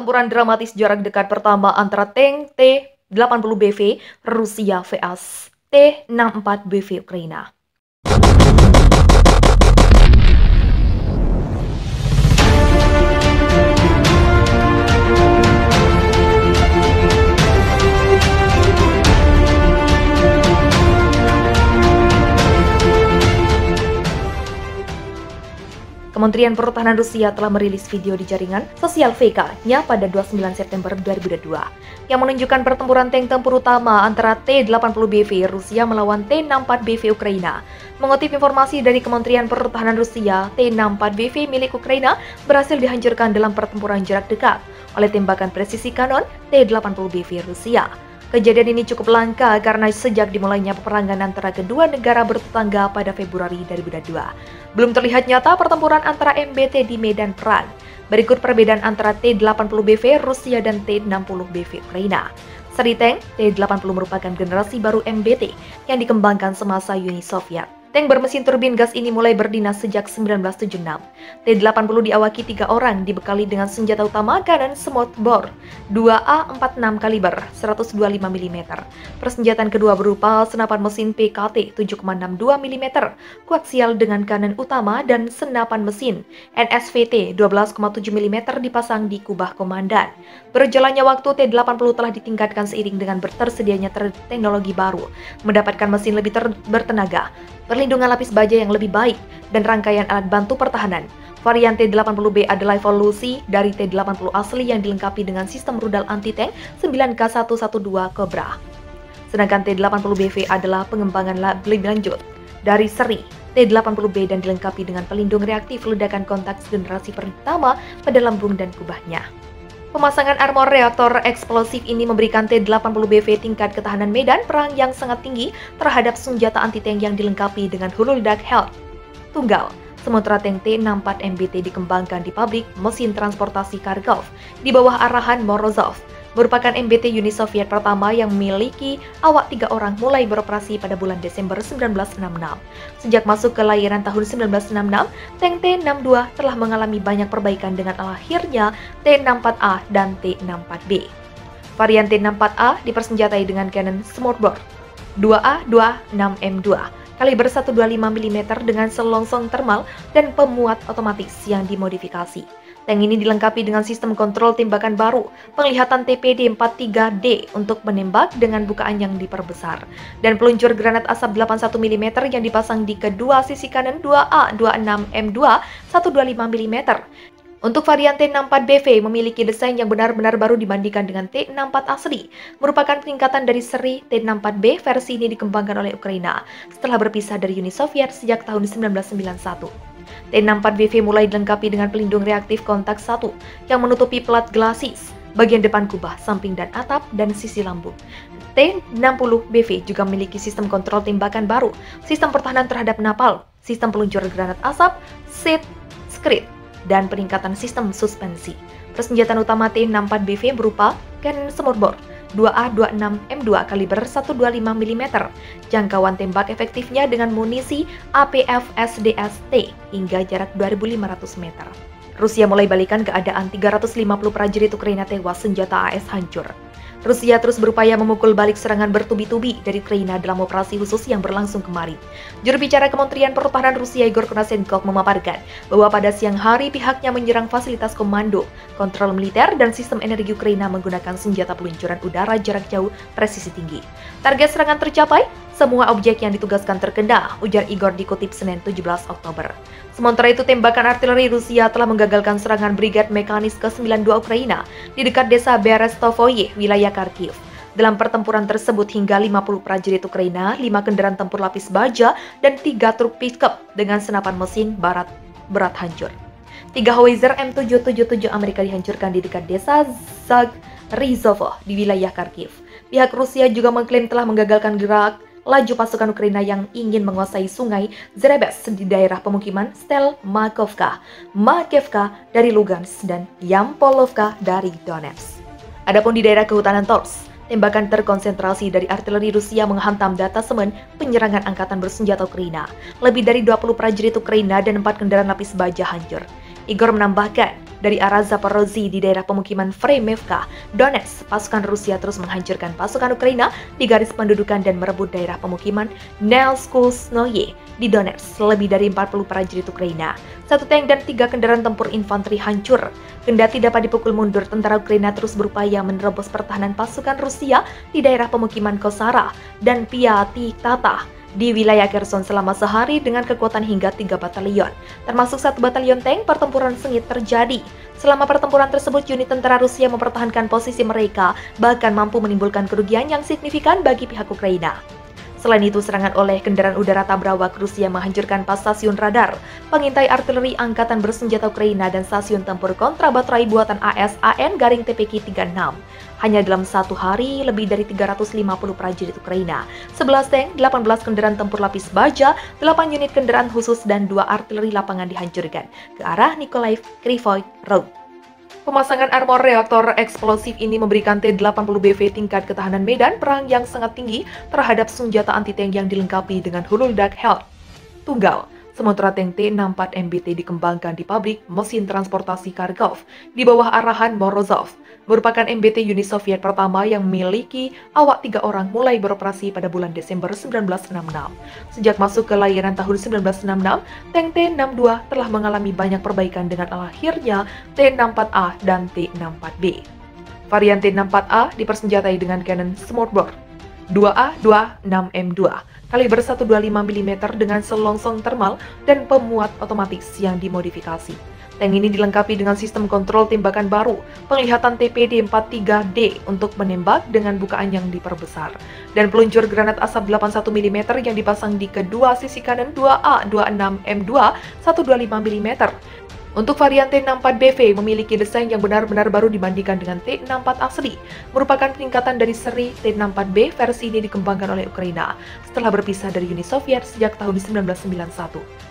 Pertempuran dramatis jarak dekat pertama antara tank T-80BV Rusia vs T-64BV Ukraina. Kementerian Pertahanan Rusia telah merilis video di jaringan sosial VK-nya pada 29 September 2022 yang menunjukkan pertempuran tank tempur utama antara T-80BV Rusia melawan T-64BV Ukraina. Mengutip informasi dari Kementerian Pertahanan Rusia, T-64BV milik Ukraina berhasil dihancurkan dalam pertempuran jarak dekat oleh tembakan presisi kanon T-80BV Rusia. Kejadian ini cukup langka karena sejak dimulainya peperangan antara kedua negara bertetangga pada Februari 2022, belum terlihat nyata pertempuran antara MBT di medan perang. Berikut perbedaan antara T-80BV Rusia dan T-60BV Ukraina. Seri tank T-80 merupakan generasi baru MBT yang dikembangkan semasa Uni Soviet. Tank bermesin turbin gas ini mulai berdinas sejak 1976. T-80 diawaki 3 orang, dibekali dengan senjata utama kanan smoothbore 2A46 kaliber 125 mm. Persenjataan kedua berupa senapan mesin PKT 7,62 mm, koaksial dengan kanan utama dan senapan mesin NSVT 12,7 mm dipasang di kubah komandan. Berjalannya waktu, T-80 telah ditingkatkan seiring dengan tersedianya teknologi baru, mendapatkan mesin lebih bertenaga, perlindungan lapis baja yang lebih baik, dan rangkaian alat bantu pertahanan. Varian T-80B adalah evolusi dari T-80 asli yang dilengkapi dengan sistem rudal anti-tank 9K112 Cobra. Sedangkan T-80BV adalah pengembangan lebih lanjut dari seri T-80B dan dilengkapi dengan pelindung reaktif ledakan kontak generasi pertama pada lambung dan kubahnya. Pemasangan armor reaktor eksplosif ini memberikan T-80BV tingkat ketahanan medan perang yang sangat tinggi terhadap senjata anti-tank yang dilengkapi dengan hulu ledak HELT tunggal. Sementara tank T-64MBT dikembangkan di pabrik mesin transportasi Kharkov di bawah arahan Morozov, merupakan MBT Uni Soviet pertama yang memiliki awak 3 orang mulai beroperasi pada bulan Desember 1966. Sejak masuk ke layanan tahun 1966, tank T-62 telah mengalami banyak perbaikan dengan lahirnya T-64A dan T-64B. Varian T-64A dipersenjatai dengan cannon smoothbore 2A26M2 kaliber 125 mm dengan selongsong thermal dan pemuat otomatis yang dimodifikasi. Tank ini dilengkapi dengan sistem kontrol tembakan baru, penglihatan TPD-43D untuk menembak dengan bukaan yang diperbesar, dan peluncur granat asap 81 mm yang dipasang di kedua sisi kanan 2A26M2 125 mm. Untuk varian T-64BV memiliki desain yang benar-benar baru dibandingkan dengan T-64 asli, merupakan peningkatan dari seri T-64B. Versi ini dikembangkan oleh Ukraina setelah berpisah dari Uni Soviet sejak tahun 1991. T-64BV mulai dilengkapi dengan pelindung reaktif kontak 1 yang menutupi plat glacis, bagian depan kubah, samping dan atap, dan sisi lambung. T-60BV juga memiliki sistem kontrol tembakan baru, sistem pertahanan terhadap napalm, sistem peluncur granat asap, seat skrit, dan peningkatan sistem suspensi. Persenjataan utama T-64BV berupa cannon smoothbore 2A26M2 kaliber 125 mm, jangkauan tembak efektifnya dengan munisi APF-SDST hingga jarak 2.500 meter. Rusia mulai balikan keadaan 350 prajurit Ukraina tewas, senjata AS hancur. Rusia terus berupaya memukul balik serangan bertubi-tubi dari Ukraina dalam operasi khusus yang berlangsung kemarin. Juru bicara Kementerian Pertahanan Rusia Igor Konashenkov memaparkan bahwa pada siang hari pihaknya menyerang fasilitas komando, kontrol militer, dan sistem energi Ukraina menggunakan senjata peluncuran udara jarak jauh presisi tinggi. Target serangan tercapai, semua objek yang ditugaskan terkena, ujar Igor dikutip Senin 17 Oktober. Sementara itu, tembakan artileri Rusia telah menggagalkan serangan Brigad Mekanis ke-92 Ukraina di dekat desa Berestovoye, wilayah Kharkiv. Dalam pertempuran tersebut, hingga 50 prajurit Ukraina, 5 kendaraan tempur lapis baja, dan 3 truk pickup dengan senapan mesin berat hancur. 3 howitzer M777 Amerika dihancurkan di dekat desa Zagrizovo di wilayah Kharkiv. Pihak Rusia juga mengklaim telah menggagalkan gerak laju pasukan Ukraina yang ingin menguasai sungai Zerebes di daerah pemukiman Stelmakovka, Makevka dari Lugansk, dan Yampolovka dari Donetsk. Adapun di daerah kehutanan Tors, tembakan terkonsentrasi dari artileri Rusia menghantam datasemen penyerangan angkatan bersenjata Ukraina. Lebih dari 20 prajurit Ukraina dan 4 kendaraan lapis baja hancur. Igor menambahkan, Dari arah Zaporozhye di daerah pemukiman Fremevka, Donetsk, pasukan Rusia terus menghancurkan pasukan Ukraina di garis pendudukan dan merebut daerah pemukiman Nelskusnoye di Donetsk. Lebih dari 40 prajurit Ukraina, 1 tank dan 3 kendaraan tempur infanteri hancur. Kendati dapat dipukul mundur, tentara Ukraina terus berupaya menerobos pertahanan pasukan Rusia di daerah pemukiman Kosara dan Piatitata di wilayah Kherson selama sehari dengan kekuatan hingga 3 batalion, termasuk 1 batalion tank. Pertempuran sengit terjadi. Selama pertempuran tersebut, unit tentara Rusia mempertahankan posisi mereka, bahkan mampu menimbulkan kerugian yang signifikan bagi pihak Ukraina. Selain itu, serangan oleh kendaraan udara tabrawak Rusia menghancurkan pas stasiun radar, pengintai artileri angkatan bersenjata Ukraina, dan stasiun tempur kontrabaterai buatan AS/AN-TPK-36. Hanya dalam 1 hari, lebih dari 350 prajurit Ukraina, 11 tank, 18 kendaraan tempur lapis baja, 8 unit kendaraan khusus, dan 2 artileri lapangan dihancurkan ke arah Mykolaiv Krivoy Road. Pemasangan armor reaktor eksplosif ini memberikan T-80BV tingkat ketahanan medan perang yang sangat tinggi terhadap senjata anti-tank yang dilengkapi dengan hulu ledak HELT tunggal. Sementara tank T-64MBT dikembangkan di pabrik mesin transportasi Kharkov di bawah arahan Morozov, merupakan MBT Uni Soviet pertama yang memiliki awak 3 orang mulai beroperasi pada bulan Desember 1966. Sejak masuk ke layanan tahun 1966, tank T-62 telah mengalami banyak perbaikan dengan lahirnya T-64A dan T-64B. Varian T-64A dipersenjatai dengan cannon Smoothbore 2A26M2 kaliber 125 mm dengan selongsong termal dan pemuat otomatis yang dimodifikasi. Tank ini dilengkapi dengan sistem kontrol tembakan baru, penglihatan TPD-43D untuk menembak dengan bukaan yang diperbesar, dan peluncur granat asap 81 mm yang dipasang di kedua sisi kanan 2A26M2 125 mm. Untuk varian T-64BV memiliki desain yang benar-benar baru dibandingkan dengan T-64 asli, merupakan peningkatan dari seri T-64B. Versi ini dikembangkan oleh Ukraina setelah berpisah dari Uni Soviet sejak tahun 1991.